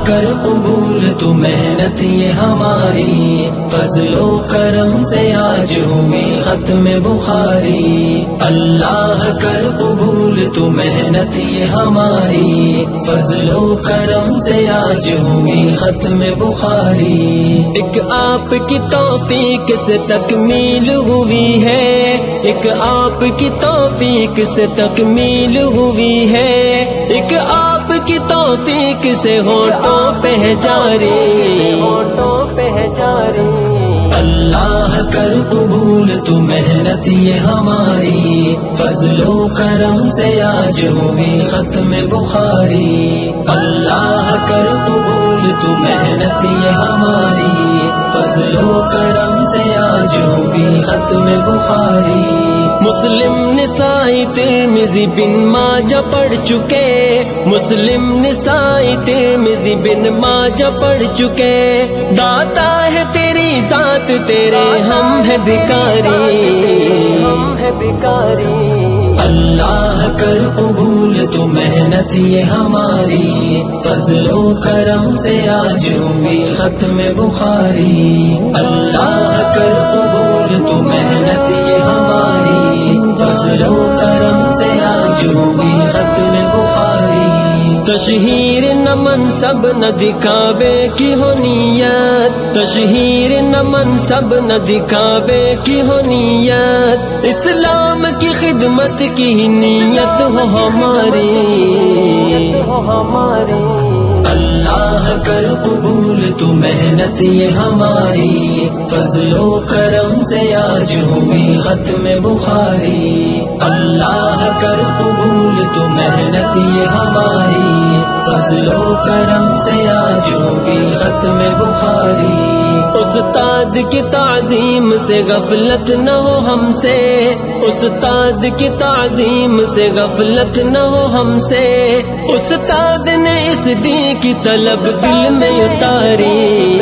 کر قبول تو محنت یہ ہماری، فضل و کرم سے آج ہوئی ختم بخاری۔ اللہ کر قبول تو محنت یہ ہماری، فضل و کرم سے آج ہوئی ختم بخاری۔ ایک آپ کی توفیق سے تکمیل ہوئی ہے، ایک آپ کی توفیق سے تکمیل ہوئی ہے، ایک آپ کی توفیق سے ہونٹوں پہ جاری، ہونٹوں پہ جاری۔ اللہ کر قبول تو محنت یہ ہماری، فضل و کرم سے آج ہوئی ختم بخاری۔ اللہ کر قبول تو محنت یہ ہماری، فضل و کرم سے آج ہوئی ختم بخاری۔ مسلم نسائی ترمذی بن ماجہ پڑھ چکے، مسلم نسائی ترمذی بن ماجہ پڑھ چکے، داتا ہے تیری ذات تیرے ہم ہے بھکاری، ہم ہے بھکاری۔ اللہ کر قبول تو محنت یہ ہماری، فضل و کرم سے آج ہوئی ختم بخاری۔ اللہ کر قبول تو محنت یہ ہماری، فضل و کرم سے آج ہوئی ختم بخاری۔ تشہیر نہ منصب نہ دکھاوے کی ہو نیت، تشہیر نہ منصب نہ دکھاوے کی ہو نیت، اسلام کی خدمت کی نیت ہو ہماری، ہو ہماری۔ اللہ کر قبول تو محنت یہ ہماری، فضل و کرم سے آج ہوئی ختم بخاری۔ اللہ کر قبول تو محنت یہ ہماری، فضل و کرم سے آج ہوئی ختم بخاری۔ استاد کی تعظیم سے غفلت نہ ہو ہم سے، استاد کی تعظیم سے غفلت نہ ہو ہم سے، استاد نے اس دین کی طلب دل میں اتاری،